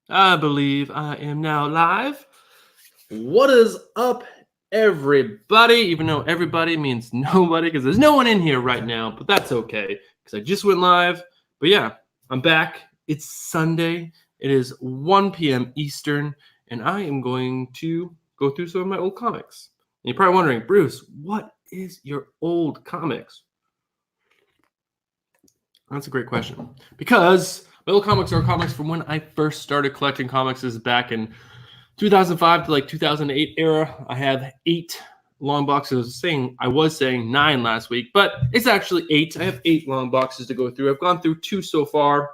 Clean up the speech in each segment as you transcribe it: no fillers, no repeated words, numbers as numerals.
I believe I am now live. What is up, everybody? Even though everybody means nobody, because there's no one in here right now, but that's okay, because I just went live. But yeah, I'm back. It's Sunday. It is 1 p.m. Eastern, and I am going to go through some of my old comics. And you're probably wondering, Bruce, what is your old comics? That's a great question. Because my old comics are comics from when I first started collecting comics. Is back in 2005 to like 2008 era. I have 8 long boxes. I was saying 9 last week, but it's actually 8. I have 8 long boxes to go through. I've gone through 2 so far.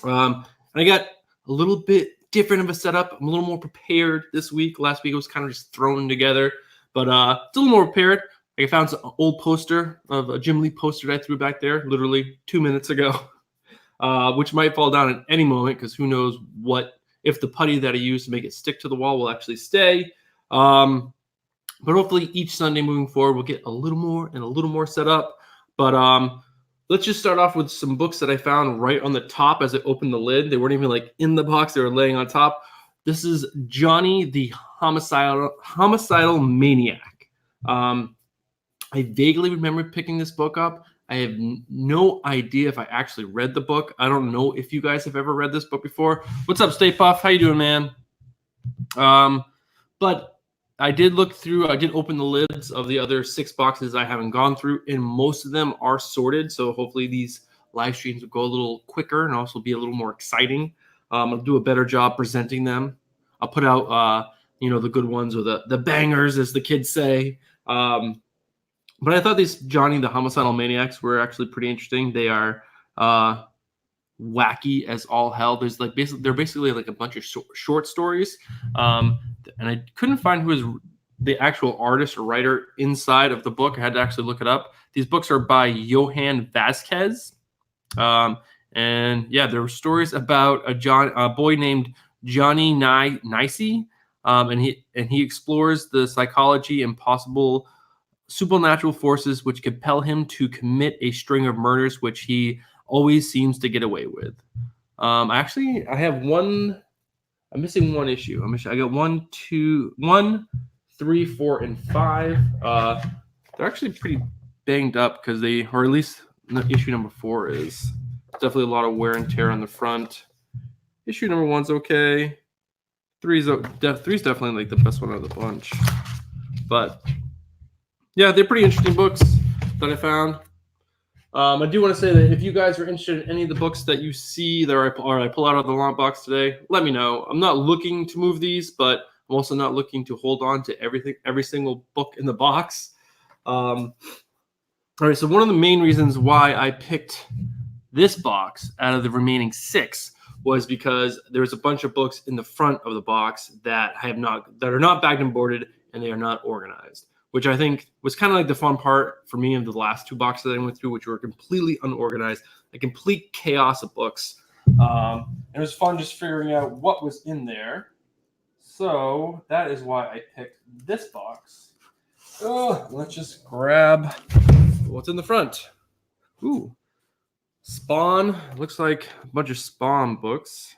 And I got a little bit different of a setup. I'm a little more prepared this week. Last week it was kind of just thrown together, but it's a little more prepared. I found an old poster of a Jim Lee poster that I threw back there literally 2 minutes ago, which might fall down at any moment because who knows if the putty that I used to make it stick to the wall will actually stay. But hopefully each Sunday moving forward, we'll get a little more set up. But let's just start off with some books that I found right on the top as I opened the lid. They weren't even like in the box. They were laying on top. This is Johnny the Homicidal Maniac. I vaguely remember picking this book up. I have no idea if I actually read the book. I don't know if you guys have ever read this book before. What's up, Stay Puff? How you doing, man? But I did look through. I did open the lids of the other 6 boxes I haven't gone through, and most of them are sorted. So hopefully these live streams will go a little quicker and also be a little more exciting. I'll do a better job presenting them. I'll put out, the good ones or the bangers, as the kids say. But I thought these Johnny the Homicidal Maniacs were actually pretty interesting. They are wacky as all hell. There's they're basically like a bunch of short stories, and I couldn't find who is the actual artist or writer inside of the book. I had to actually look it up. These books are by Johann Vasquez, and yeah, there were stories about a boy named Johnny Nicey, and he explores the psychology and possible supernatural forces which compel him to commit a string of murders which he always seems to get away with. I have one. I'm missing one issue. I got 1, 2, 3, 4, and 5. They're actually pretty banged up because or at least issue number 4 is definitely a lot of wear and tear on the front. Issue number 1's okay. 3's definitely like the best one out of the bunch, but yeah, they're pretty interesting books that I found. I do want to say that if you guys are interested in any of the books that you see that I pull out of the long box today, let me know. I'm not looking to move these, but I'm also not looking to hold on to every single book in the box. All right, so one of the main reasons why I picked this box out of the remaining 6 was because there's a bunch of books in the front of the box that are not bagged and boarded, and they are not organized, which I think was kind of like the fun part for me of the last 2 boxes that I went through, which were completely unorganized, a complete chaos of books. It was fun just figuring out what was in there. So that is why I picked this box. Let's just grab what's in the front. Ooh, Spawn. Looks like a bunch of Spawn books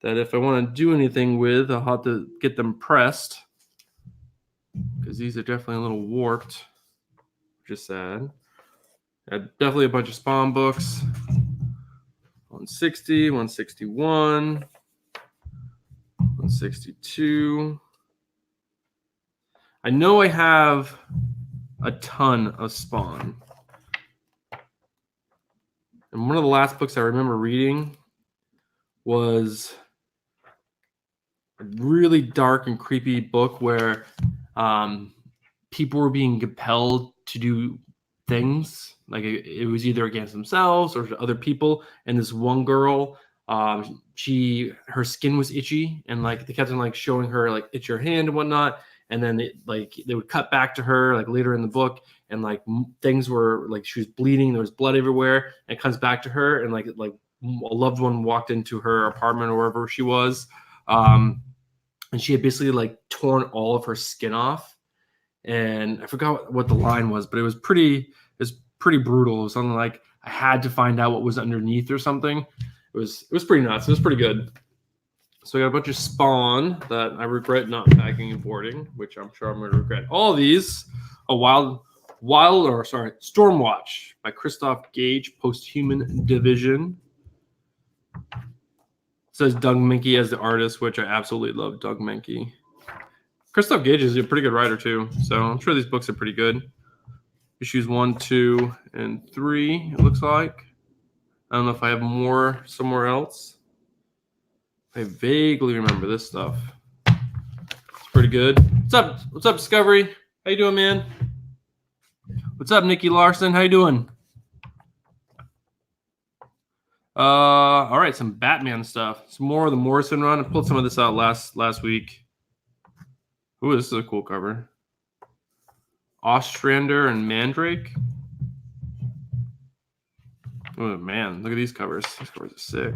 that if I want to do anything with, I'll have to get them pressed, because these are definitely a little warped, which is sad. Definitely a bunch of Spawn books. 160, 161, 162. I know I have a ton of Spawn. And one of the last books I remember reading was a really dark and creepy book where people were being compelled to do things. Like it was either against themselves or other people. And this one girl, her skin was itchy, and like they kept on like showing her like itch your hand and whatnot. And then they would cut back to her like later in the book, and like things were like she was bleeding. There was blood everywhere. And it comes back to her, and like a loved one walked into her apartment or wherever she was, and she had basically like torn all of her skin off. And I forgot what the line was, but it was pretty brutal. It was something like, I had to find out what was underneath or something. was pretty nuts. It was pretty good. So I got a bunch of Spawn that I regret not packing and boarding, which I'm sure I'm going to regret. All these, Stormwatch by Christoph Gage, Posthuman Division. It says Doug Menke as the artist, which I absolutely love Doug Menke. Christoph Gage is a pretty good writer too, so I'm sure these books are pretty good. Issues 1, 2, and 3, it looks like. I don't know if I have more somewhere else. I vaguely remember this stuff. It's pretty good. What's up? What's up, Discovery? How you doing, man? What's up, Nikki Larson? How you doing? All right, some Batman stuff. Some more of the Morrison run. I pulled some of this out last week. Ooh, this is a cool cover. Ostrander and Mandrake. Oh man, look at these covers. These covers are sick.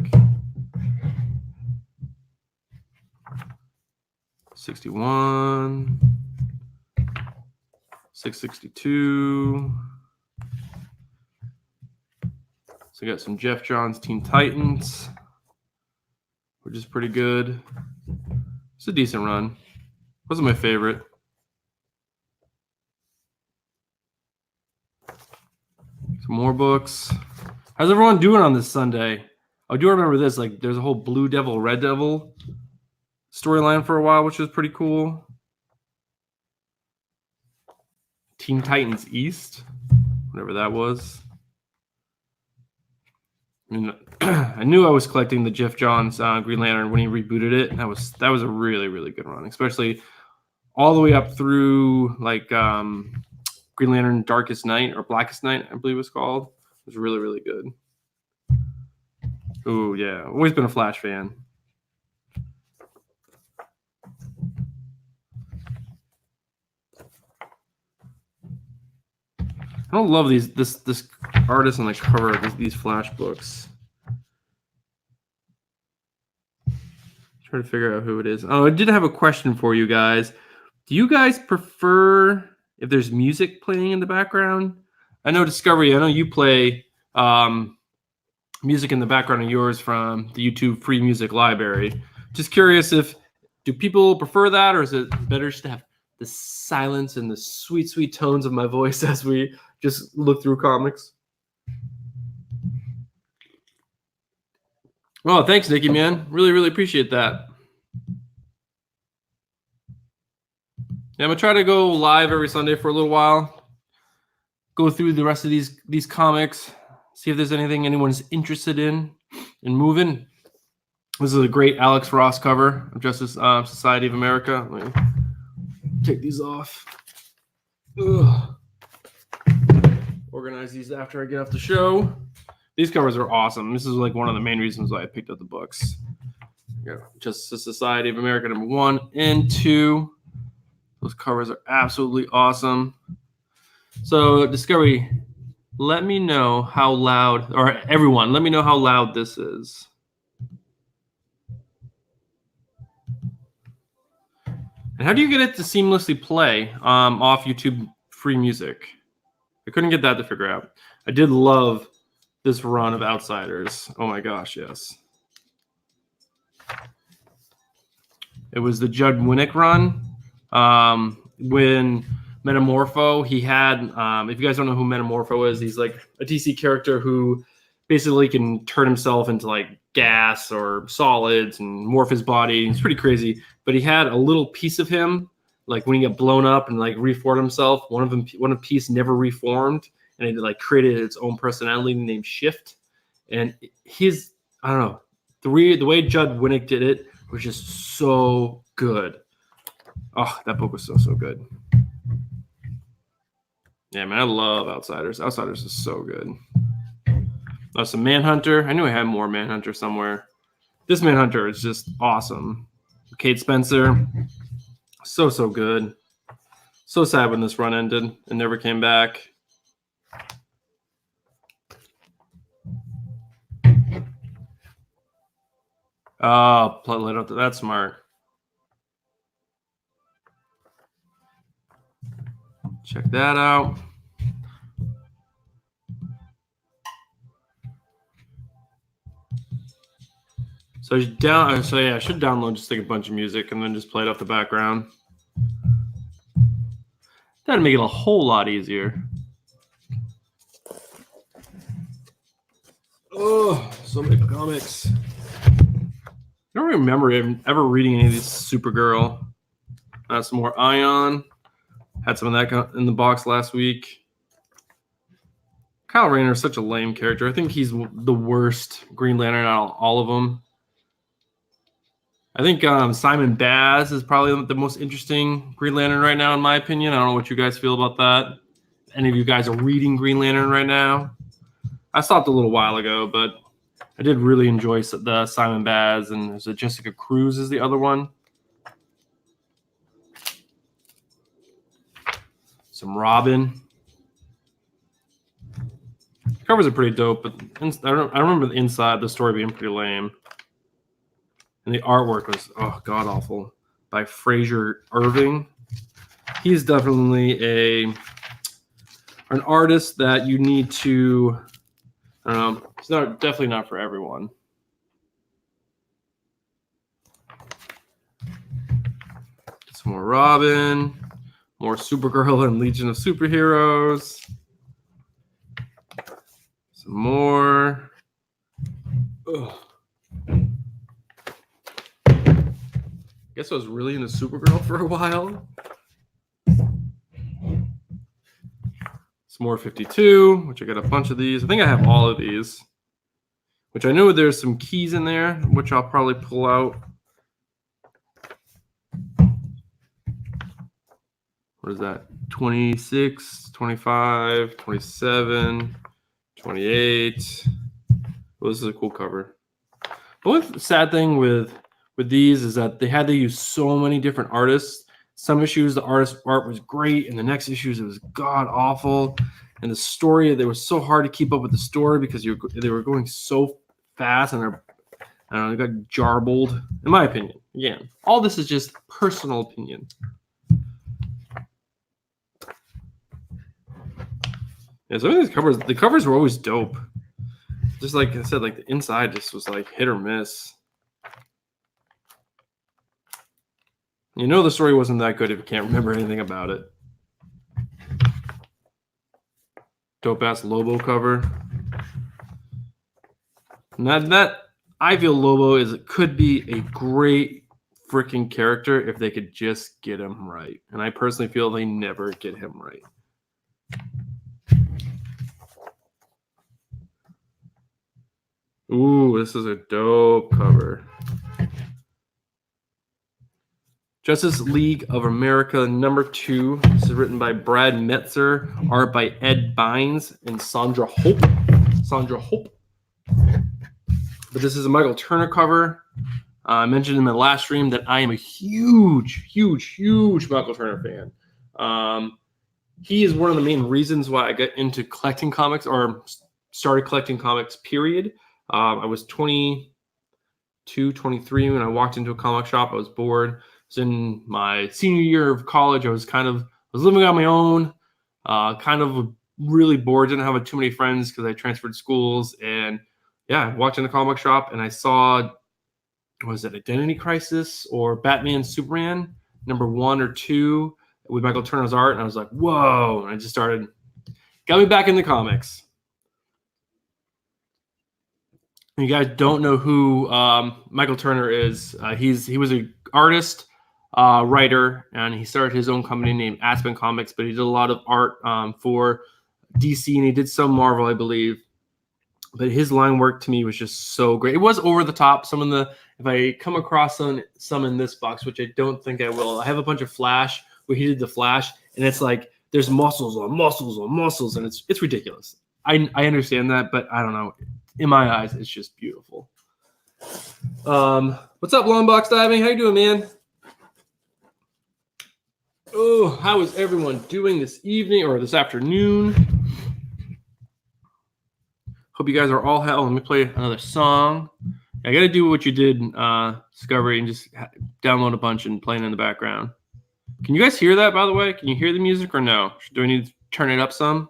61, 662. So we got some Jeff Johns Teen Titans, which is pretty good. It's a decent run. Wasn't my favorite. Some more books. How's everyone doing on this Sunday? I do remember this. Like, there's a whole Blue Devil, Red Devil storyline for a while, which was pretty cool. Teen Titans East, whatever that was. I mean, I knew I was collecting the Jeff Johns Green Lantern when he rebooted it. And that was a really, really good run, especially all the way up through like Green Lantern Darkest Night or Blackest Night, I believe it was called. It was really, really good. Oh yeah, always been a Flash fan. I don't love this artist on the cover of these Flash books. Trying to figure out who it is. Oh, I did have a question for you guys. Do you guys prefer if there's music playing in the background? I know Discovery. I know you play music in the background of yours from the YouTube Free Music Library. Just curious do people prefer that, or is it better just to have the silence and the sweet, sweet tones of my voice as we just look through comics? Oh, thanks, Nikki, man. Really, really appreciate that. Yeah, I'm gonna try to go live every Sunday for a little while. Go through the rest of these comics, see if there's anything anyone's interested in moving. This is a great Alex Ross cover of Justice Society of America. Let me take these off. Ugh. Organize these after I get off the show. These covers are awesome. This is like one of the main reasons why I picked up the books. Yeah, Justice Society of America number 1 and 2. Those covers are absolutely awesome. So Discovery, let me know how loud, or everyone, let me know how loud this is. And how do you get it to seamlessly play off YouTube Free Music? I couldn't get that to figure out. I did love this run of Outsiders. Oh my gosh, yes. It was the Judd Winnick run. When Metamorpho, he had, if you guys don't know who Metamorpho is, he's like a DC character who basically can turn himself into like gas or solids and morph his body. It's pretty crazy. But he had a little piece of him, like when he got blown up and like reformed himself, one piece never reformed, and it like created its own personality named Shift. And his, I don't know, the way Judd Winnick did it was just so good. Oh, that book was so good. Yeah, man, I love Outsiders. Outsiders is so good. Some Manhunter. I knew I had more Manhunter somewhere. This Manhunter is just awesome. Kate Spencer. So good. So sad when this run ended and never came back. Oh, that's smart. Check that out. So yeah, I should download just like a bunch of music and then just play it off the background. That'd make it a whole lot easier. Oh, so many comics. I don't remember ever reading any of these Supergirl. Some more Ion. Had some of that in the box last week. Kyle Rayner is such a lame character. I think he's the worst Green Lantern out of all of them. I think Simon Baz is probably the most interesting Green Lantern right now, in my opinion. I don't know what you guys feel about that. Any of you guys are reading Green Lantern right now? I stopped a little while ago, but I did really enjoy the Simon Baz, and there's a Jessica Cruz is the other one. Some Robin. Covers are pretty dope, but I remember the inside, the story being pretty lame. And the artwork was, god awful, by Fraser Irving. He's definitely an artist that you need to, I don't know, it's definitely not for everyone. Some more Robin, more Supergirl and Legion of Superheroes. Some more. Ugh. Guess I was really into Supergirl for a while. Some more 52, which I got a bunch of these. I think I have all of these, which I know there's some keys in there, which I'll probably pull out. What is that? 26, 25, 27, 28. Well, this is a cool cover. The only sad thing with these is that they had to use so many different artists. Some issues the art was great, and the next issues it was god awful. And the story, they were so hard to keep up with the story because they were going so fast, and they got jarbled. In my opinion, again, all this is just personal opinion. Yeah, some of these covers, the covers were always dope. Just like I said, like the inside just was like hit or miss. You know the story wasn't that good if you can't remember anything about it. Dope ass Lobo cover. And that I feel Lobo could be a great freaking character if they could just get him right. And I personally feel they never get him right. Ooh, this is a dope cover. Justice League of America #2. This is written by Brad Metzer, art by Ed Bynes and Sandra Hope. But this is a Michael Turner cover. I mentioned in my last stream that I am a huge Michael Turner fan. He is one of the main reasons why I got into collecting comics or started collecting comics, period. I was 22, 23 when I walked into a comic shop. I was bored. I was in my senior year of college. I was living on my own, kind of really bored. Didn't have too many friends because I transferred schools. And yeah, I walked in a comic shop and I saw, was it Identity Crisis or Batman Superman #1 or 2 with Michael Turner's art. And I was like, whoa. And I just got me back into comics. You guys don't know who Michael Turner is. He was an artist, writer, and he started his own company named Aspen Comics, but he did a lot of art for DC, and he did some Marvel, I believe. But his line work to me was just so great. It was over the top. If I come across some in this box, which I don't think I will, I have a bunch of Flash where he did the Flash, and it's like there's muscles on muscles on muscles, and it's ridiculous. I understand that, but I don't know. In my eyes, it's just beautiful. What's up, Long Box Diving? How you doing, man? Oh, how is everyone doing this evening or this afternoon? Hope you guys are all hell. Let me play another song. I got to do what you did, Discovery, and just download a bunch and play it in the background. Can you guys hear that, by the way? Can you hear the music or no? Do I need to turn it up some?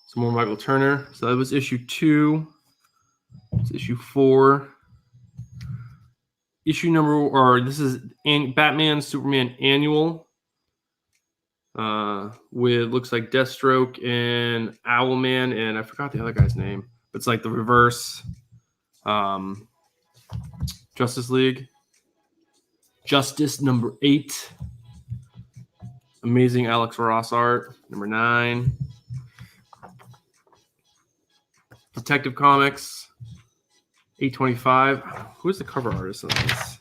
Some more Michael Turner. So that was issue 2. It's issue 4. Issue number, or this is Batman Superman Annual. With looks like Deathstroke and Owlman, and I forgot the other guy's name. But it's like the reverse Justice League. Justice number 8. Amazing Alex Ross art. Number 9. Detective Comics 825. Who's the cover artist on this?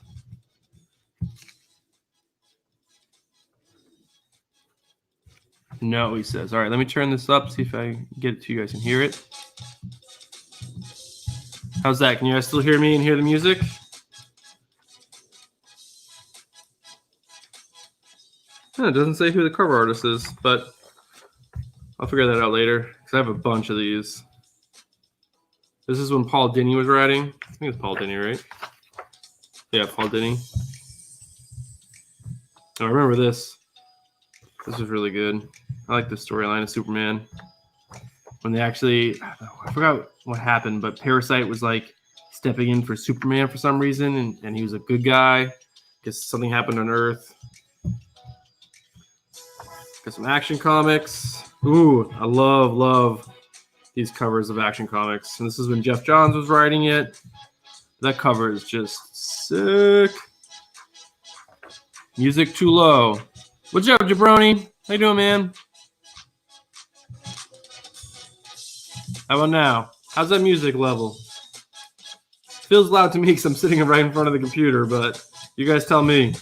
No, he says. All right, let me turn this up, see if I get it to you guys and hear it. How's that? Can you guys still hear me and hear the music? It doesn't say who the cover artist is, but I'll figure that out later because I have a bunch of these. This is when Paul Dini was writing. I think it's Paul Dini, right? Yeah, Paul Dini. I remember this. This was really good. I like the storyline of Superman. When they actually, I forgot what happened, but Parasite was like stepping in for Superman for some reason, and he was a good guy because something happened on Earth. Got some Action Comics. Ooh, I love these covers of Action Comics. And this is when Jeff Johns was writing it. That cover is just sick. Music too low. What's up, Jabroni? How you doing, man? How about now? How's that music level? Feels loud to me because I'm sitting right in front of the computer, but you guys tell me.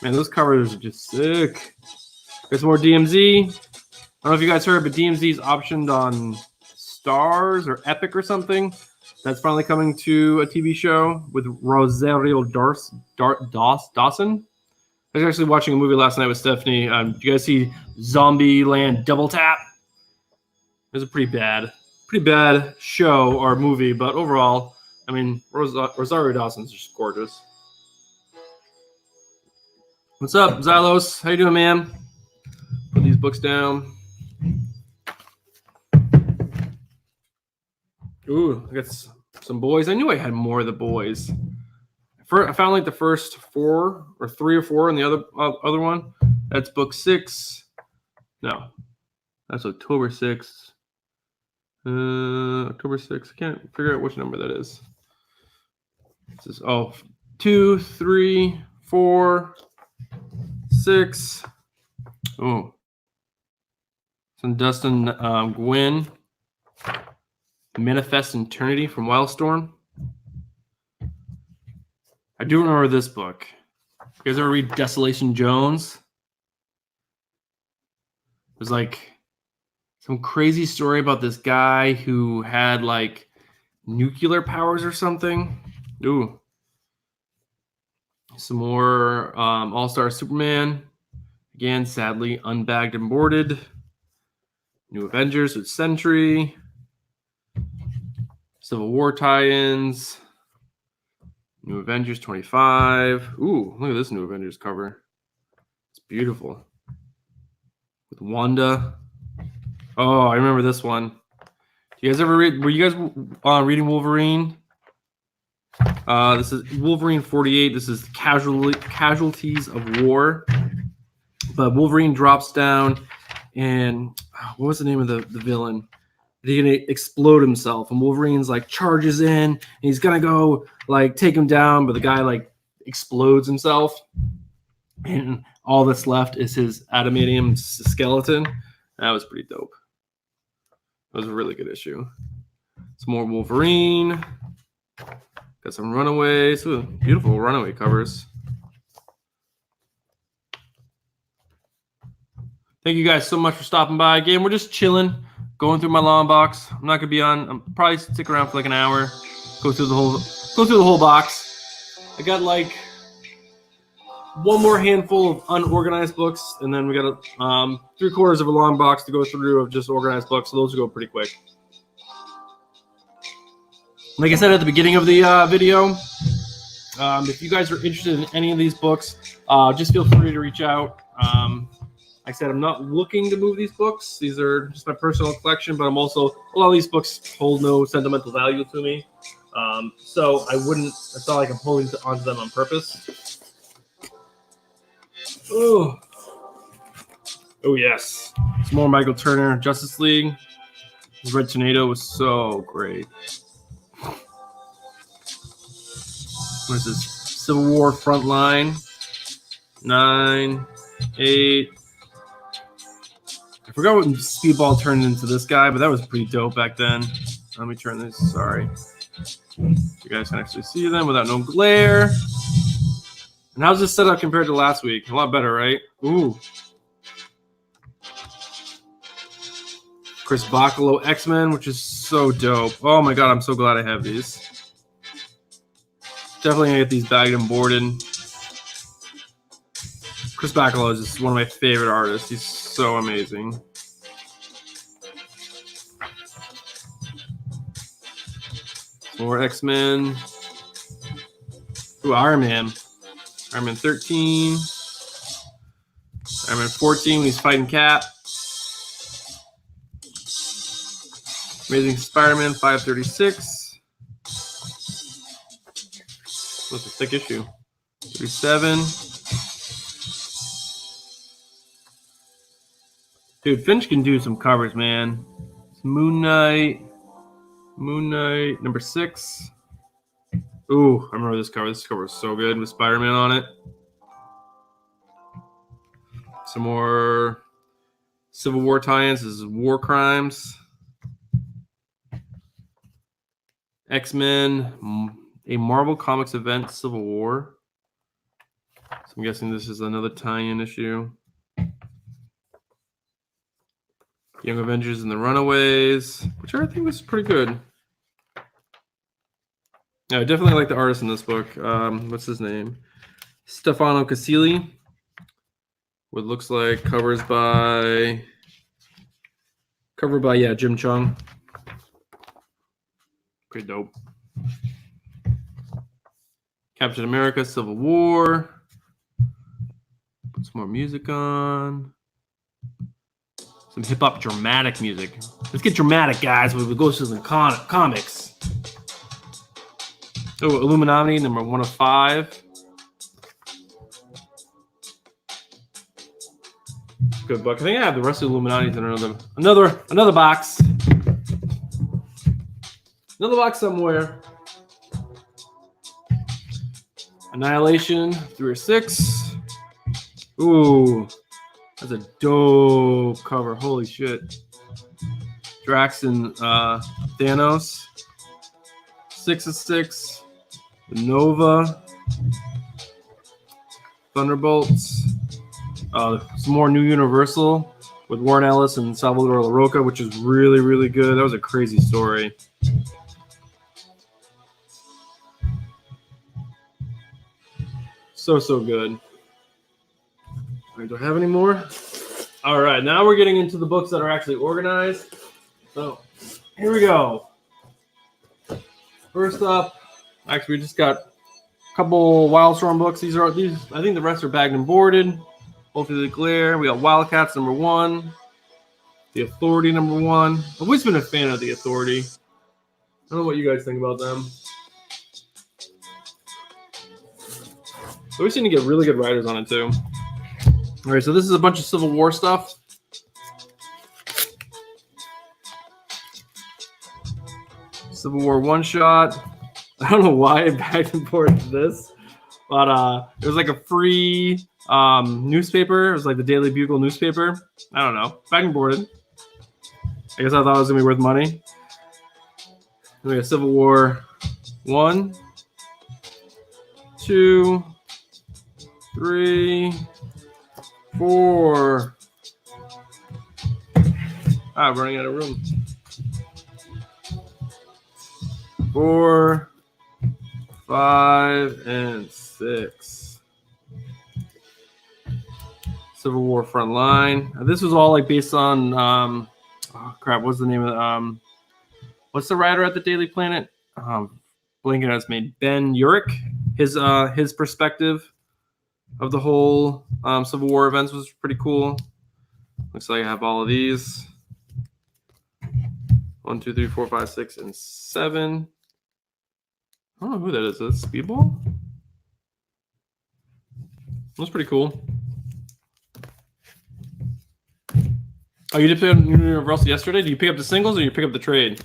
Man, those covers are just sick. Got some more DMZ. I don't know if you guys heard, but DMZ is optioned on Stars or Epic or something. That's finally coming to a TV show with Rosario Dawson. I was actually watching a movie last night with Stephanie. Did you guys see Zombieland Double Tap? It was a pretty bad show or movie, but overall, I mean, Rosario Dawson's just gorgeous. What's up, Xylos? How you doing, man? Put these books down. Ooh, I got some boys. I knew I had more of the boys. I found like the first 4 or 3 or 4 in the other one. That's book 6. No, that's October 6th. October 6th. I can't figure out which number that is. This is 2, 3, 4, 6. Oh, some Dustin Gwynn. Manifest Eternity from Wildstorm. I do remember this book. You guys ever read Desolation Jones? It was like some crazy story about this guy who had like nuclear powers or something. Ooh. Some more All-Star Superman. Again, sadly, unbagged and boarded. New Avengers with Sentry. Civil War tie-ins. New Avengers 25. Ooh, look at this New Avengers cover. It's beautiful. With Wanda. Oh, I remember this one. You guys ever read? Were you guys reading Wolverine? This is Wolverine 48. This is Casualties of War. But Wolverine drops down, and what was the name of the villain? He's gonna explode himself, and Wolverine's like charges in, and he's gonna go like take him down, but the guy like explodes himself, and all that's left is his adamantium skeleton. That was pretty dope. That was a really good issue. Some more Wolverine. Got some Runaways. Ooh, beautiful Runaway covers. Thank you guys so much for stopping by. Again, we're just chilling. Going through my long box. I'm not gonna be on. I'm probably stick around for like an hour. Go through the whole box. I got like one more handful of unorganized books, and then we got 3/4 of a long box to go through of just organized books. So those will go pretty quick. Like I said at the beginning of the video, if you guys are interested in any of these books, just feel free to reach out. I said I'm not looking to move these books. These are just my personal collection, but I'm also, a lot of these books hold no sentimental value to me. So I wouldn't, it's not like I'm holding onto them on purpose. Oh, yes. Some more Michael Turner, Justice League. Red Tornado was so great. What is this? Civil War Frontline. 9, 8. I forgot what Speedball turned into this guy, but that was pretty dope back then. Let me turn this. Sorry. You guys can actually see them without no glare. And how's this set up compared to last week? A lot better, right? Ooh. Chris Bacalo X-Men, which is so dope. Oh my god, I'm so glad I have these. Definitely gonna get these bagged and boarded. Chris Bacalo is just one of my favorite artists. He's so amazing. More X-Men. Ooh, Iron Man. Iron Man 13. Iron Man 14 when he's fighting Cap. Amazing Spider-Man 536. That's a thick issue. 37. Dude, Finch can do some covers, man. It's Moon Knight, number 6. Ooh, I remember this cover. This cover was so good with Spider-Man on it. Some more Civil War tie-ins. This is War Crimes. X-Men, a Marvel Comics event, Civil War. So I'm guessing this is another tie-in issue. Young Avengers and the Runaways, which I think was pretty good. Yeah, I definitely like the artist in this book. What's his name? Stefano Casilli. What looks like covered by Jim Chung. Pretty dope. Captain America, Civil War. Put some more music on. Some hip-hop dramatic music. Let's get dramatic, guys. We go to some comics. Oh, Illuminati, number 1 of 5. Good book. I think I have the rest of the Illuminati in another box. Another box somewhere. Annihilation, 3 or 6. Ooh, that's a dope cover. Holy shit. Drax and Thanos. 6 of 6. Nova. Thunderbolts. Some more New Universal with Warren Ellis and Salvador LaRocca, which is really, really good. That was a crazy story. So good. All right, do I have any more? All right, now we're getting into the books that are actually organized. So here we go. First up, actually, we just got a couple Wildstorm books. These. I think the rest are bagged and boarded. Hopefully the glare. We got Wildcats number 1. The Authority number 1. I've always been a fan of the Authority. I don't know what you guys think about them. We seem to get really good writers on it too. All right, so this is a bunch of Civil War stuff. Civil War one-shot. I don't know why I bagged and boarded this, but it was like a free newspaper. It was like the Daily Bugle newspaper. I don't know. Bagged and boarded. I guess I thought it was going to be worth money. And we got Civil War 1, 2, 3, 4. I'm running out of room. 4, 5, and 6. Civil War Frontline. This was all like based on oh crap, what's the name of the what's the writer at the Daily Planet? Blinking has made Ben Urich. His perspective of the whole Civil War events was pretty cool. Looks like I have all of these. 1, 2, 3, 4, 5, 6, and 7. I don't know who that is. Is that Speedball? That's pretty cool. Oh, you did pick up Universal yesterday? Do you pick up the singles or you pick up the trade?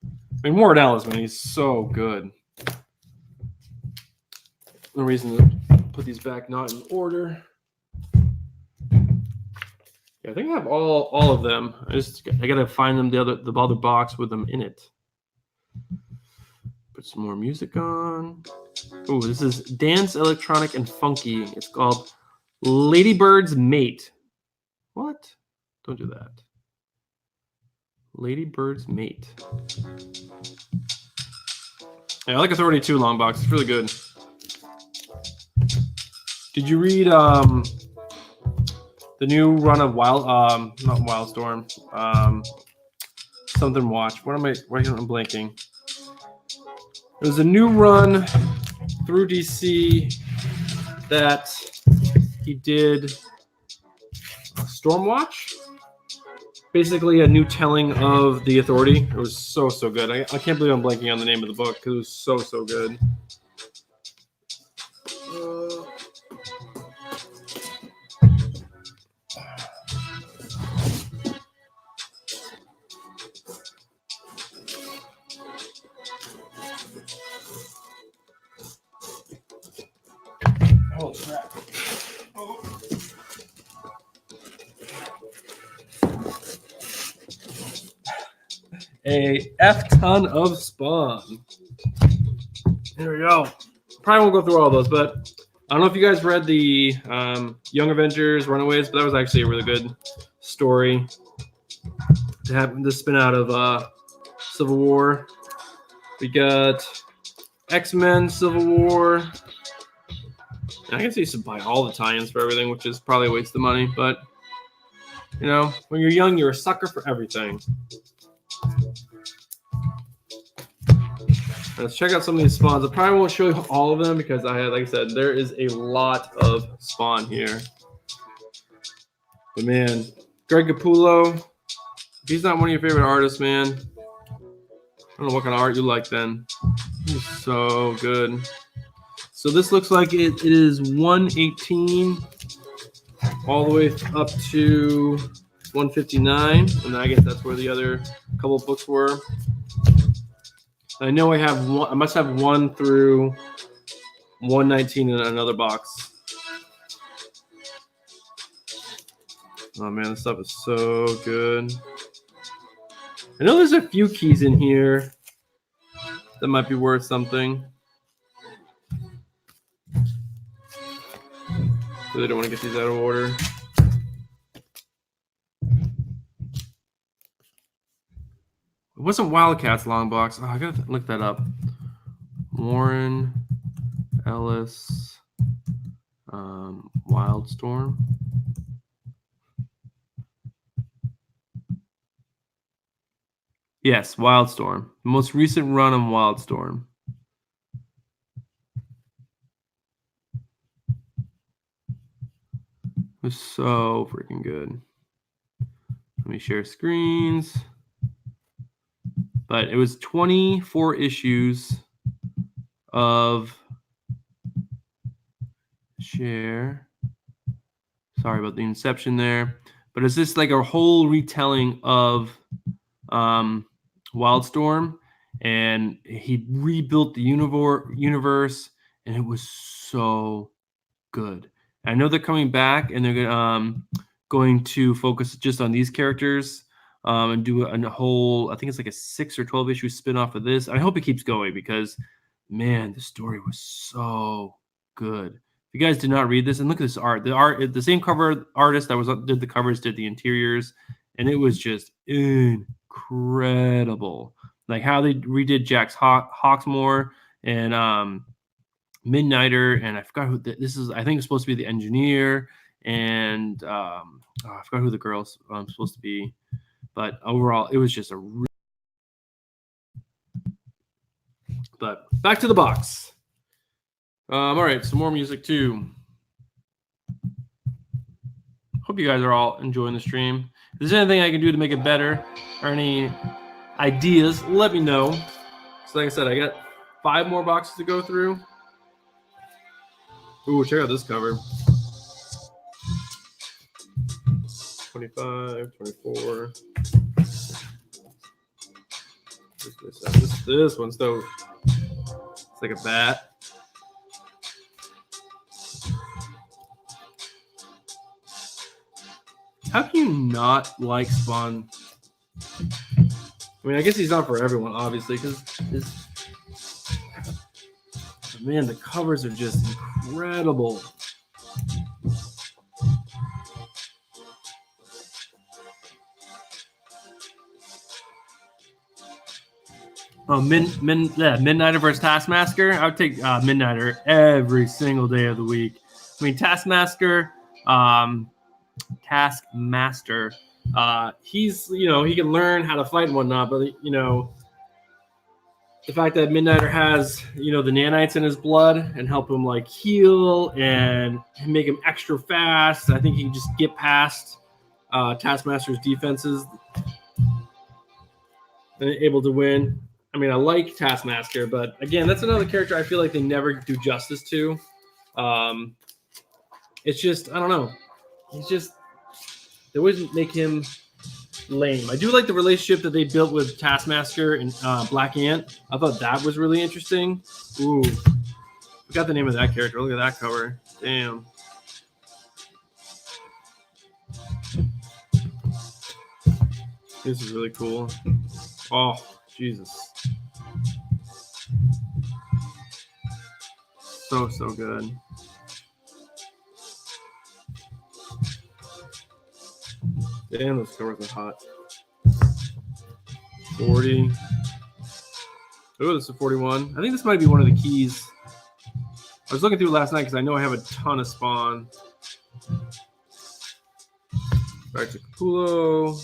I mean, Warren Ellis, man, he's so good. No reason to put these back not in order. Yeah, I think I have all of them. I gotta find them the other box with them in it. Put some more music on. Oh, this is Dance, Electronic, and Funky. It's called Ladybird's Mate. What? Don't do that. Ladybird's Mate. Yeah, I like Authority 2 long box. It's really good. Did you read the new run of not Wildstorm, something Watch? Why am I blanking? It was a new run through DC that he did Stormwatch. Basically a new telling of the Authority. It was so good. I can't believe I'm blanking on the name of the book because it was so good. Oh crap. A F-ton of Spawn. There we go. Probably won't go through all those, but I don't know if you guys read the Young Avengers Runaways, but that was actually a really good story to have this spin out of Civil War. We got X-Men Civil War. And I guess you should buy all the tie-ins for everything, which is probably a waste of money, but you know, when you're young, you're a sucker for everything. Let's check out some of these spawns. I probably won't show you all of them because like I said, there is a lot of spawn here. But man, Greg Capullo, if he's not one of your favorite artists, man, I don't know what kind of art you like then. He's so good. So this looks like it is 118 all the way up to 159, and I guess that's where the other couple of books were. I know I have one. I must have 1 through 119 in another box. Oh man, this stuff is so good. I know there's a few keys in here that might be worth something. Really don't want to get these out of order. It wasn't Wildcats long box. Oh, I gotta look that up. Warren Ellis, Wildstorm. Yes, Wildstorm. The most recent run on Wildstorm. It was so freaking good. Let me share screens. But it was 24 issues of share. Sorry about the inception there. But it's just like a whole retelling of Wildstorm. And he rebuilt the universe. And it was so good. I know they're coming back and they're going to focus just on these characters and do a whole, I think it's like a 6 or 12 issue spin-off of this. I hope it keeps going because, man, the story was so good. If you guys did not read this, and look at this art. The same cover artist that did the covers did the interiors, and it was just incredible. Like how they redid Jax Hawksmoor and Midnighter, and I forgot who this is. I think it's supposed to be the engineer, and I forgot who the girl's supposed to be. But overall, it was just a. But back to the box. All right, some more music too. hope you guys are all enjoying the stream. If there's anything I can do to make it better or any ideas, let me know. So like I said, I got 5 more boxes to go through. Ooh, check out this cover. 25, 24. This one's dope. It's like a bat. How can you not like Spawn? I mean, I guess he's not for everyone, obviously, because man, the covers are just incredible. Oh, Midnighter versus Taskmaster. I would take Midnighter every single day of the week. I mean, Taskmaster, he's, you know, he can learn how to fight and whatnot, but, you know, the fact that Midnighter has, you know, the nanites in his blood and help him like heal and make him extra fast, I think he can just get past Taskmaster's defenses and able to win. I mean, I like Taskmaster, but again, that's another character I feel like they never do justice to. It's just, I don't know. He's just, they always make him lame. I do like the relationship that they built with Taskmaster and Black Ant. I thought that was really interesting. Ooh, forgot the name of that character. Look at that cover. Damn. This is really cool. Oh, Jesus. So good. Damn, those covers are hot. 40. Oh, this is 41. I think this might be one of the keys. I was looking through it last night because I know I have a ton of Spawn. Back to Capullo.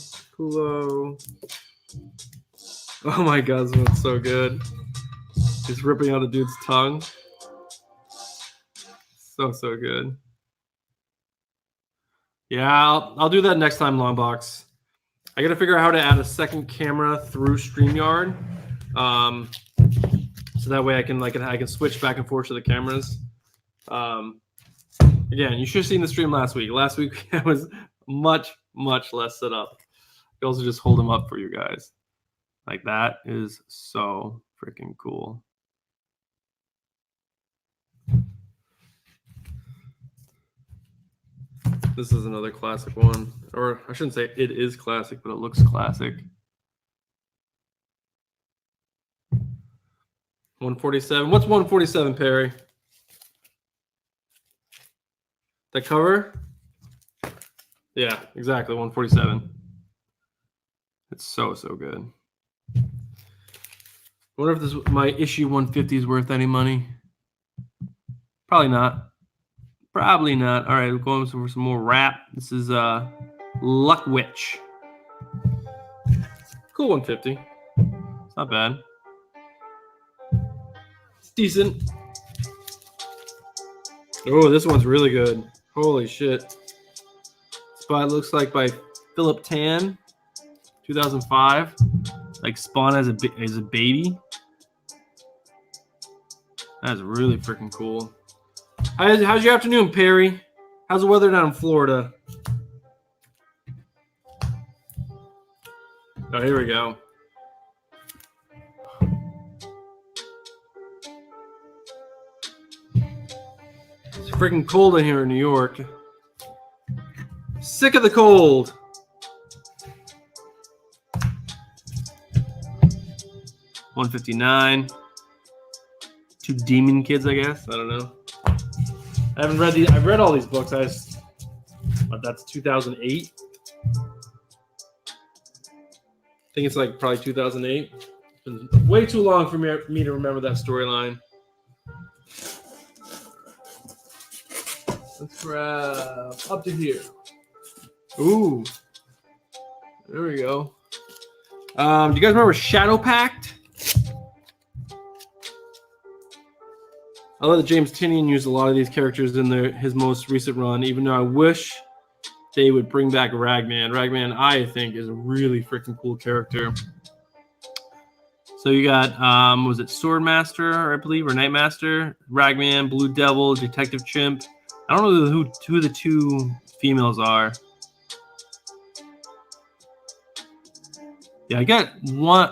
Oh my God, this one's so good. He's ripping out a dude's tongue. So good. Yeah, I'll do that next time, Longbox. I got to figure out how to add a second camera through StreamYard, so that way I can switch back and forth to the cameras. Again, you should have seen the stream last week. Last week I was much less set up. I also just hold them up for you guys. Like, that is so freaking cool. This is another classic one. Or I shouldn't say it is classic, but it looks classic. 147. What's 147, Perry? The cover? Yeah, exactly. 147. It's so good. I wonder if my issue 150 is worth any money. Probably not. Probably not. All right, we're going for some more rap. This is Luck Witch. Cool 150. It's not bad. It's decent. Oh, this one's really good. Holy shit. Spot looks like by Philip Tan, 2005. Like Spawn as a baby. That's really freaking cool. How's your afternoon, Perry? How's the weather down in Florida? Oh, here we go. It's freaking cold in here in New York. Sick of the cold. $159. 2 demon kids, I guess. I don't know. I haven't read these. I've read all these books. But that's 2008. I think it's like probably 2008. It's been way too long for me to remember that storyline. Let's grab up to here. Ooh. There we go. Do you guys remember Shadow Pact? I love that James Tynion used a lot of these characters in his most recent run, even though I wish they would bring back Ragman. Ragman, I think, is a really freaking cool character. So you got, was it Swordmaster, I believe, or Nightmaster, Ragman, Blue Devil, Detective Chimp. I don't know who the two females are. Yeah, I got 1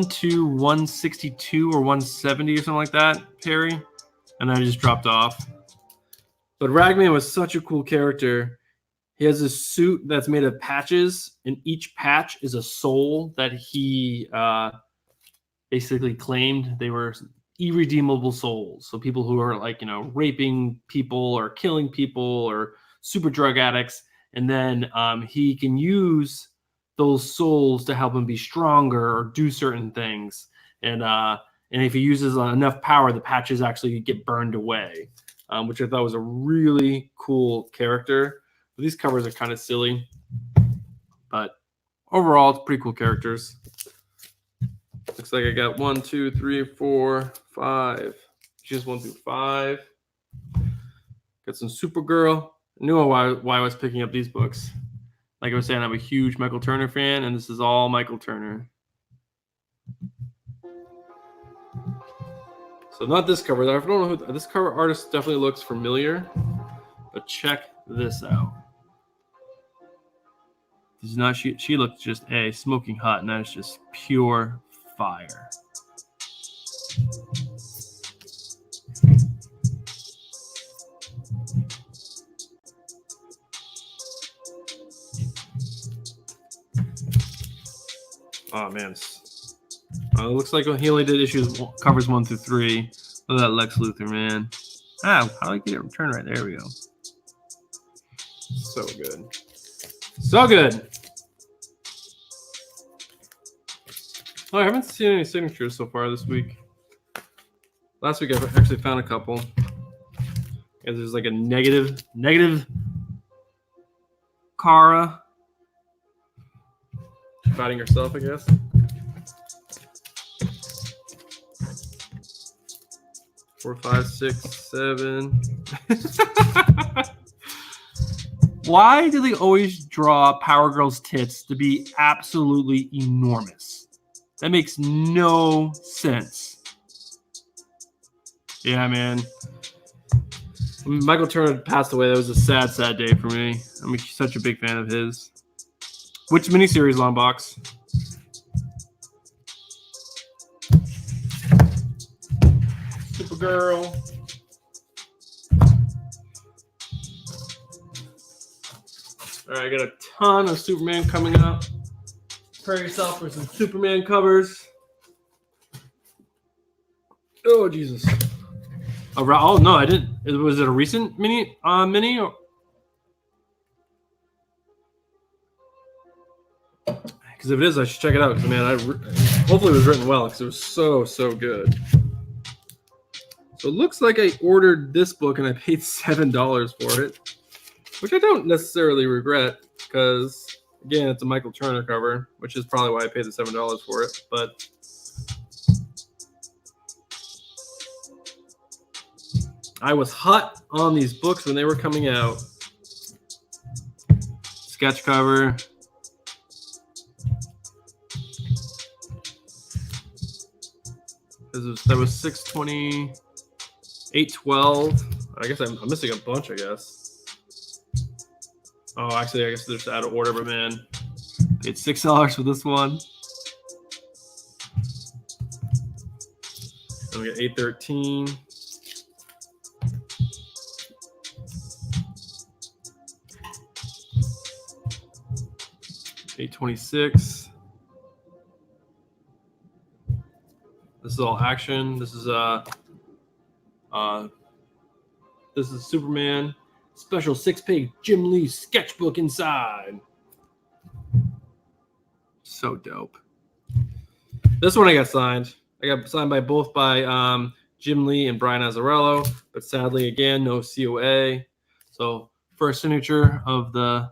to 162 or 170 or something like that, Perry, and I just dropped off. But Ragman was such a cool character. He has a suit that's made of patches, and each patch is a soul that he basically claimed they were irredeemable souls. So people who are like, raping people or killing people or super drug addicts. And then he can use those souls to help him be stronger or do certain things. And if he uses enough power, the patches actually get burned away, which I thought was a really cool character. These covers are kind of silly, but overall, it's pretty cool characters. Looks like I got 1, 2, 3, 4, 5. Just 1 through 5. Got some Supergirl. I knew why I was picking up these books. Like I was saying, I'm a huge Michael Turner fan, and this is all Michael Turner. So not this cover. I don't know who this cover artist definitely looks familiar, but check this out. This is not she looks just smoking hot, and that is just pure fire. Oh man, it looks like he only did covers 1 through 3. Look at that Lex Luthor, man. How do I get it returned right? There we go. So good. So good. Oh, I haven't seen any signatures so far this week. Last week I actually found a couple. And there's like a negative Kara fighting herself, I guess. Four, 5, 6, 7. Why do they always draw Power Girl's tits to be absolutely enormous? That makes no sense. Yeah, man. When Michael Turner passed away, that was a sad, sad day for me. I'm such a big fan of his. Which miniseries, Longbox? Supergirl. All right, I got a ton of Superman coming up. Prepare yourself for some Superman covers. Oh, Jesus. Oh, no, I didn't. Was it a recent mini? Or? Because if it is, I should check it out. Because, man, hopefully it was written well because it was so good. So it looks like I ordered this book and I paid $7 for it, which I don't necessarily regret because, again, it's a Michael Turner cover, which is probably why I paid the $7 for it. But I was hot on these books when they were coming out. Sketch cover. That was 620, 812. I guess I'm missing a bunch, I guess. Oh, actually, I guess they're just out of order, but man, paid $6 for this one. Then we got 813. $826. This is all action. This is Superman special 6-page Jim Lee sketchbook inside. So dope. This one I got signed. I got signed by Jim Lee and Brian Azzarello, but sadly again no COA. So first signature of the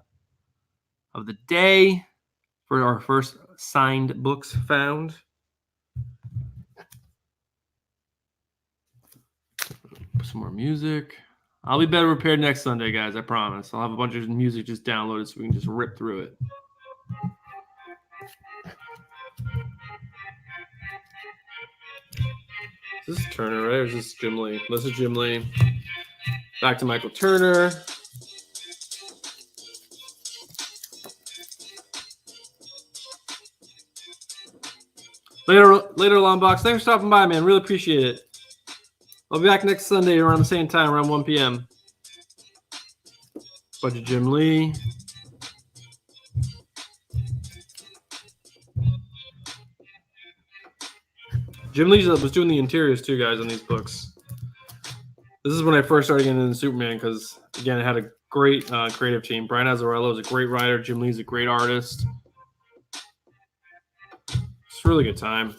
day for our first signed books found. Some more music. I'll be better prepared next Sunday, guys. I promise. I'll have a bunch of music just downloaded so we can just rip through it. This is Turner, right? Or is this Jim Lee? This is Jim Lee. Back to Michael Turner. Later, Long Box. Thanks for stopping by, man. Really appreciate it. I'll be back next Sunday around the same time, around 1 p.m. Bunch of Jim Lee. Jim Lee was doing the interiors too, guys, on these books. This is when I first started getting into Superman because, again, it had a great creative team. Brian Azzarello is a great writer. Jim Lee's a great artist. It's a really good time.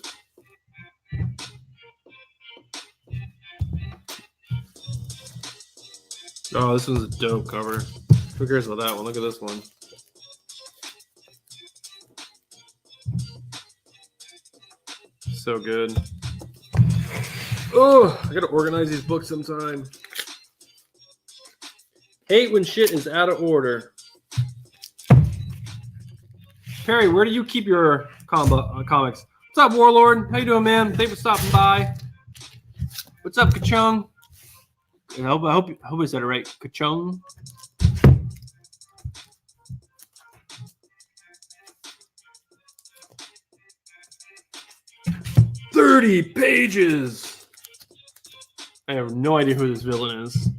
Oh, this one's a dope cover. Who cares about that one? Look at this one. So good. Oh, I gotta organize these books sometime. Hate when shit is out of order. Perry, where do you keep your comics? What's up, Warlord? How you doing, man? Thanks for stopping by. What's up, Kachung? I hope I said it right. Kachung. $30 pages. I have no idea who this villain is.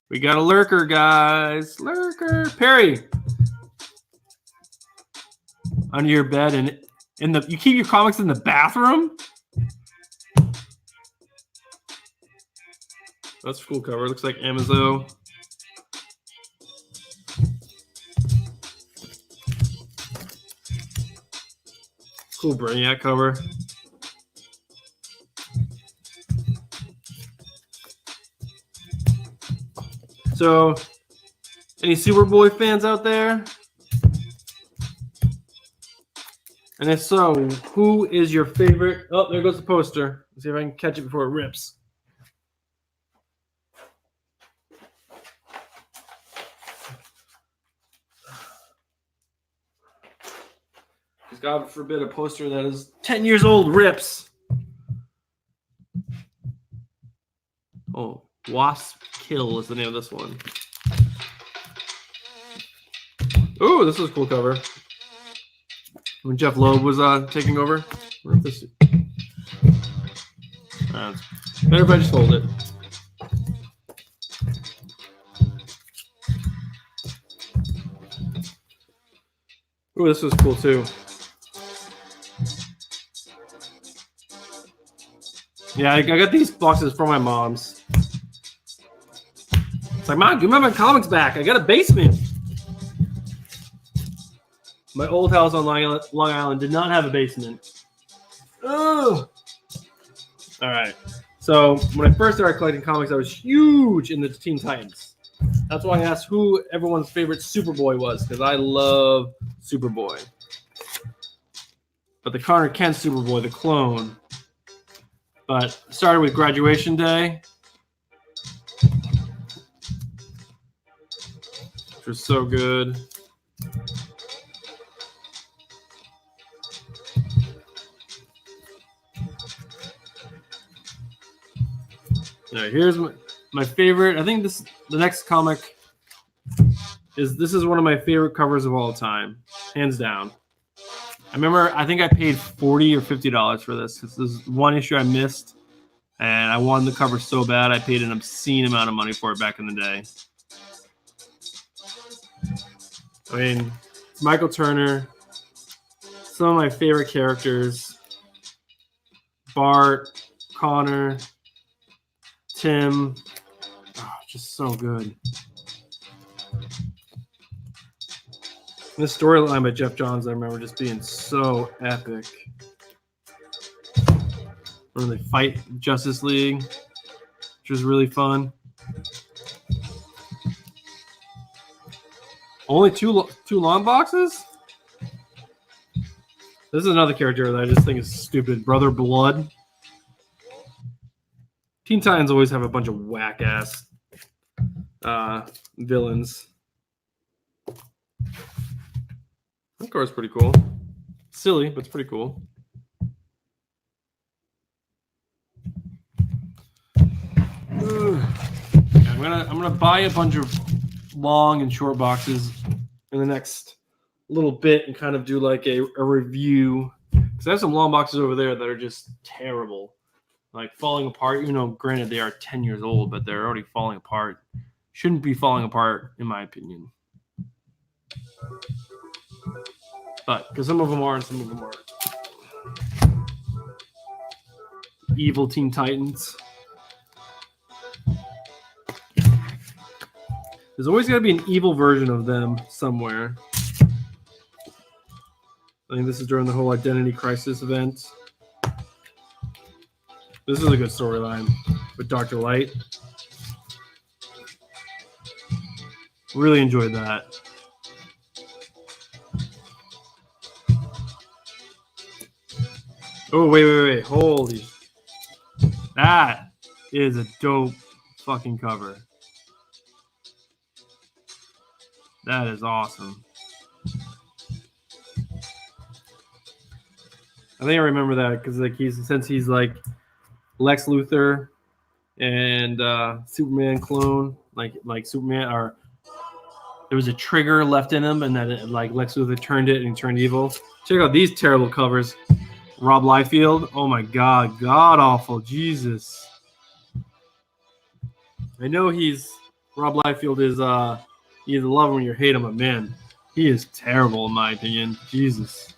We got a lurker, guys. Lurker. Perry. Under your bed and you keep your comics in the bathroom? That's a cool cover. Looks like Amazon. Cool Brainiac cover. So, any Superboy fans out there? And if so, who is your favorite? Oh, there goes the poster. Let's see if I can catch it before it rips. God forbid a poster that is 10 years old rips. Oh, Wasp Kill is the name of this one. Oh, this is a cool cover. When Jeff Loeb was taking over. Better if I just hold it. Oh, this was cool too. Yeah, I got these boxes from my mom's. It's like, Mom, give me my comics back. I got a basement. My old house on Long Island did not have a basement. Oh. All right. So when I first started collecting comics, I was huge in the Teen Titans. That's why I asked who everyone's favorite Superboy was, because I love Superboy. But the Connor Kent Superboy, the clone. But started with Graduation Day, which was so good. All right, here's my favorite. I think the next comic is one of my favorite covers of all time, hands down. I think I paid $40 or $50 for this. This is one issue I missed, and I wanted the cover so bad I paid an obscene amount of money for it back in the day. I mean, it's Michael Turner, some of my favorite characters, Bart, Connor, Tim, just so good. The storyline by Jeff Johns, I remember just being so epic. When they fight Justice League, which was really fun. Only two long boxes? This is another character that I just think is stupid. Brother Blood. Teen Titans always have a bunch of whack-ass villains. That card's pretty cool. Silly, but it's pretty cool. I'm gonna buy a bunch of long and short boxes in the next little bit and kind of do like a review, because I have some long boxes over there that are just terrible, like falling apart. Even though, granted, they are 10 years old, but they're already falling apart. Shouldn't be falling apart, in my opinion. But because some of them are and some of them aren't. Evil Teen Titans. There's always got to be an evil version of them somewhere. I think this is during the whole Identity Crisis event. This is a good storyline with Dr. Light. Really enjoyed that. Oh, wait. Holy. That is a dope fucking cover. That is awesome. I think I remember that because like he's like Lex Luthor and Superman clone, like Superman, or there was a trigger left in him, and that it, like Lex Luthor turned it and he turned evil. Check out these terrible covers. Rob Liefeld. Oh my God, god awful. Jesus. I know Rob Liefeld is you either love him or you hate him, but man, he is terrible in my opinion. Jesus.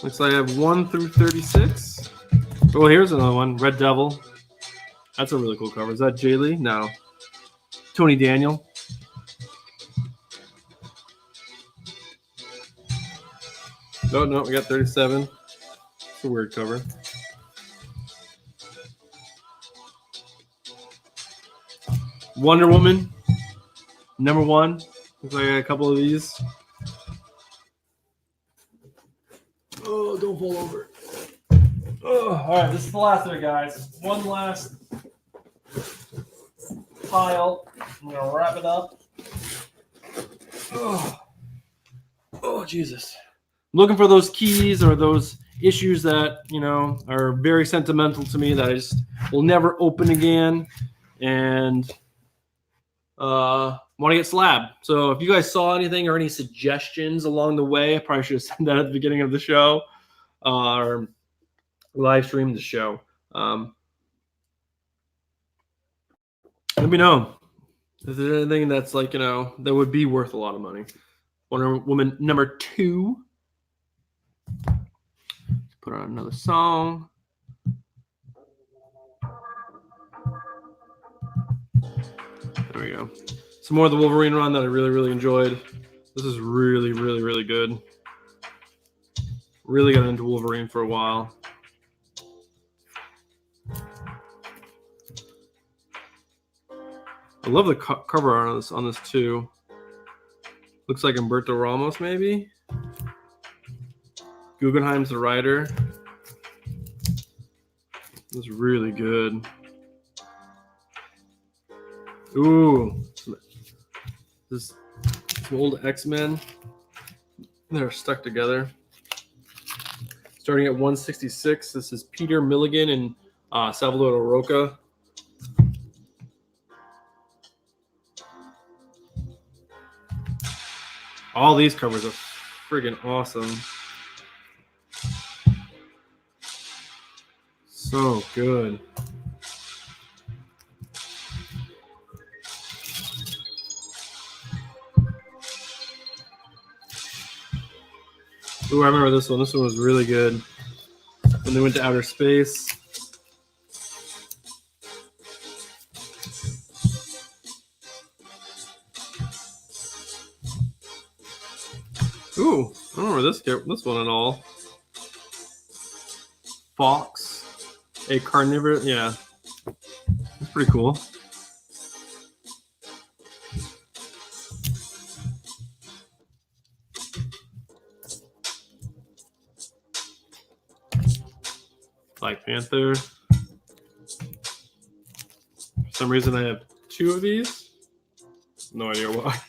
Looks like I have 1 through 36. Oh, here's another one. Red Devil. That's a really cool cover. Is that Jay Lee? No. Tony Daniel. No, we got 37. It's a weird cover. Wonder Woman. #1. Looks like I got a couple of these. Oh, don't fall over. Oh, all right, this is the last of it, guys. One last pile. I'm going to wrap it up. Oh, Jesus. I'm looking for those keys or those issues that, you know, are very sentimental to me that I just will never open again. And want to get slabbed. So if you guys saw anything or any suggestions along the way, I probably should have said that at the beginning of the show or live stream the show. Let me know if there's anything that's like, you know, that would be worth a lot of money. Wonder Woman #2. Put on another song. There we go. Some more of the Wolverine run that I really, really enjoyed. This is really, really, really good. Really got into Wolverine for a while. I love the cover art on this too. Looks like Humberto Ramos, maybe. Guggenheim's the writer. It's really good. Ooh, this some old X-Men. They're stuck together. Starting at 166, this is Peter Milligan and Salvador Roca. All these covers are friggin' awesome. So good. Ooh, I remember this one. This one was really good. When they went to outer space. Ooh, I don't remember this one at all. Fox, a carnivorous. Yeah, that's pretty cool. Panther. For some reason, I have 2 of these. No idea why.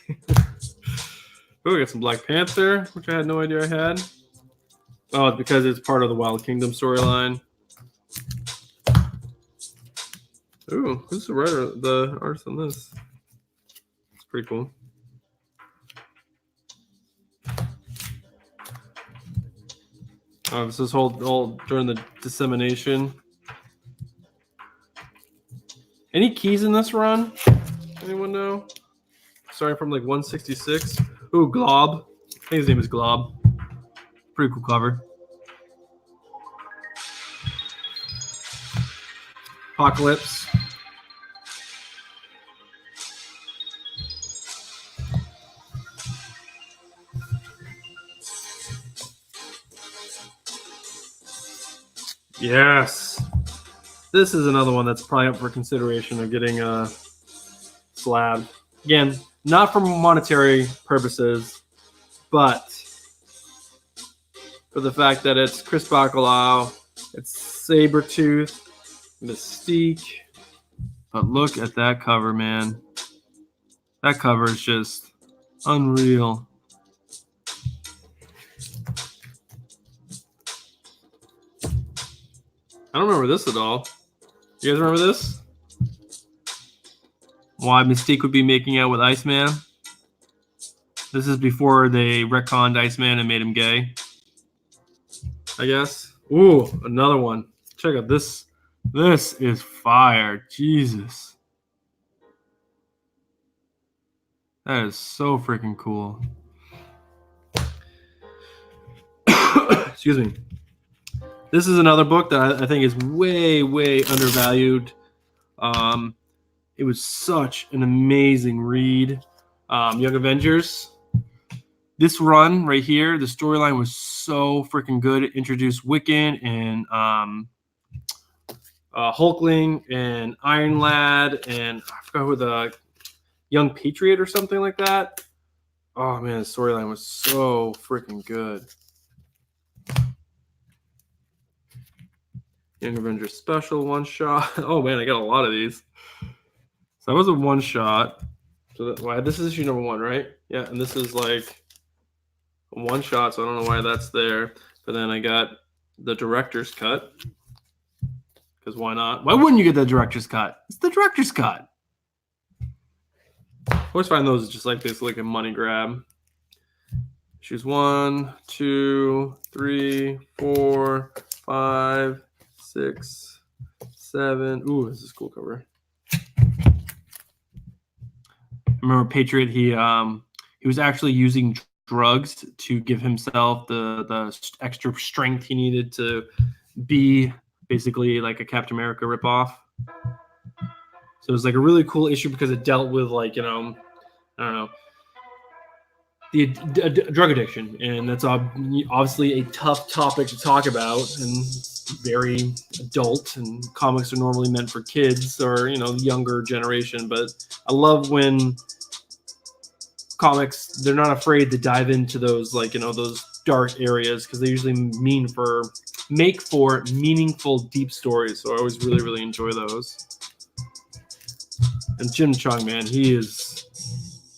Oh, we got some Black Panther, which I had no idea I had. Oh, it's because it's part of the Wild Kingdom storyline. Ooh, who's the writer, the artist on this? It's pretty cool. Oh, this is all during the dissemination. Any keys in this run? Anyone know? Starting from like 166. Ooh, Glob. I think his name is Glob. Pretty cool cover. Apocalypse. Yes. This is another one that's probably up for consideration of getting slabbed. Again, not for monetary purposes, but for the fact that it's Chris Bacalao, it's Sabretooth, Mystique. But look at that cover, man. That cover is just unreal. I don't remember this at all. You guys remember this? Why Mystique would be making out with Iceman? This is before they retconned Iceman and made him gay, I guess. Ooh, another one. Check out this. This is fire. Jesus. That is so freaking cool. Excuse me. This is another book that I think is way, way undervalued. It was such an amazing read. Young Avengers. This run right here, the storyline was so freaking good. It introduced Wiccan and Hulkling and Iron Lad and I forgot who, the Young Patriot or something like that. Oh man, the storyline was so freaking good. Young Avengers Special one shot. Oh man, I got a lot of these. So that was a one shot. So this is issue number 1, right? Yeah, and this is like a one shot, so I don't know why that's there. But then I got the director's cut. Because why not? Why wouldn't you get the director's cut? It's the director's cut. I always find those just like this, like a money grab. Issues 1, 2, 3, 4, 5, 6, 7. Ooh, this is a cool cover. Remember Patriot? He was actually using drugs to give himself the extra strength he needed to be basically like a Captain America ripoff. So it was like a really cool issue because it dealt with like, you know, I don't know, the drug addiction, and that's obviously a tough topic to talk about and very adult, and comics are normally meant for kids or, you know, younger generation. But I love when comics, they're not afraid to dive into those, like, you know, those dark areas, because they usually make for meaningful, deep stories. So I always really, really enjoy those. And Jim Chung, man, he is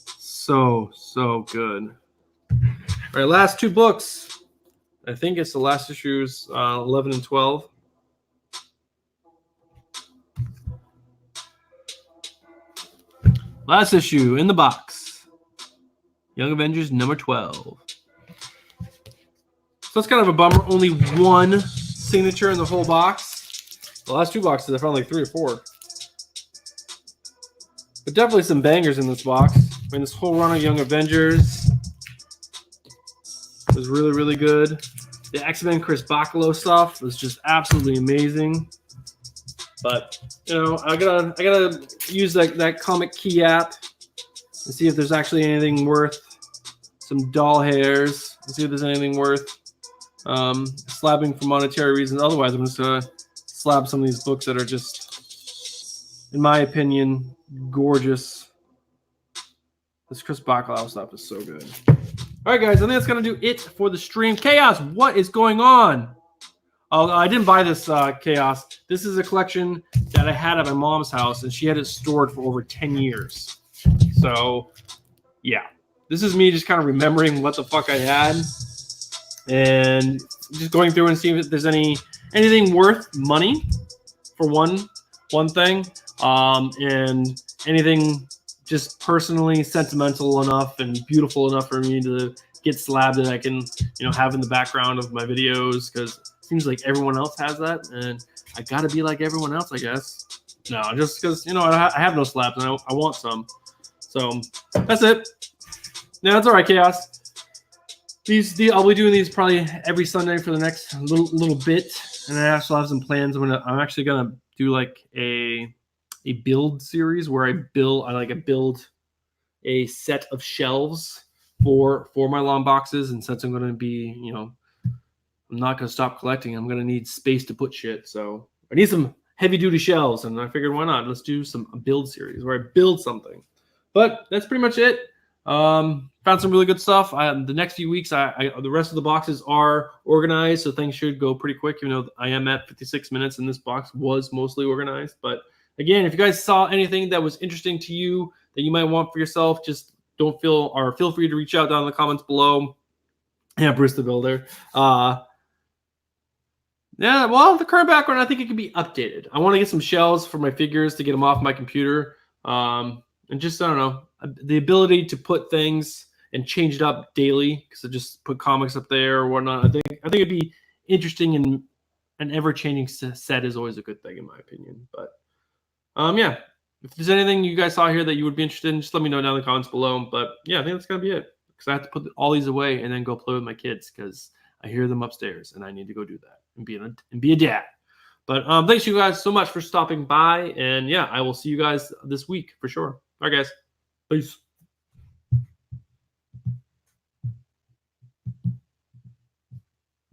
so good. All right, last 2 books. I think it's the last issues, 11 and 12. Last issue in the box. Young Avengers number 12. So it's kind of a bummer. Only 1 signature in the whole box. The last 2 boxes, I found like 3 or 4. But definitely some bangers in this box. I mean, this whole run of Young Avengers was really, really good. The X-Men Chris Bacalao stuff was just absolutely amazing. But, you know, I gotta use that Comic Key app and see if there's actually anything worth some doll hairs. And see if there's anything worth slabbing for monetary reasons. Otherwise, I'm just gonna slab some of these books that are just, in my opinion, gorgeous. This Chris Bacalao stuff is so good. All right, guys, I think that's going to do it for the stream. Chaos, what is going on? Oh, I didn't buy this Chaos. This is a collection that I had at my mom's house, and she had it stored for over 10 years. So, yeah. This is me just kind of remembering what the fuck I had, and just going through and seeing if there's anything worth money for one thing, and anything just personally sentimental enough and beautiful enough for me to get slabbed that I can, have in the background of my videos, because it seems like everyone else has that, and I gotta be like everyone else, I guess. No, just because, I have no slabs and I want some. So that's it. No, that's all right, Chaos. I'll be doing these probably every Sunday for the next little bit, and I also have some plans. I'm actually gonna do like a build series where I build a set of shelves for my long boxes, and since I'm gonna be, I'm not gonna stop collecting, I'm gonna need space to put shit. So I need some heavy duty shelves, and I figured why not? Let's do some build series where I build something. But that's pretty much it. Found some really good stuff. The next few weeks, the rest of the boxes are organized, so things should go pretty quick. Even though I am at 56 minutes, and this box was mostly organized. But again, if you guys saw anything that was interesting to you that you might want for yourself, just feel free to reach out down in the comments below. Yeah, Bruce the Builder. Yeah, well, the current background, I think it can be updated. I want to get some shells for my figures to get them off my computer. And just, I don't know, the ability to put things and change it up daily, because I just put comics up there or whatnot. I think it'd be interesting, and an ever-changing set is always a good thing in my opinion. But yeah, if there's anything you guys saw here that you would be interested in, just let me know down in the comments below. But yeah, I think that's gonna be it, because I have to put all these away and then go play with my kids, because I hear them upstairs and I need to go do that and be a dad. But thanks you guys so much for stopping by, and yeah, I will see you guys this week for sure. All right, guys. Peace.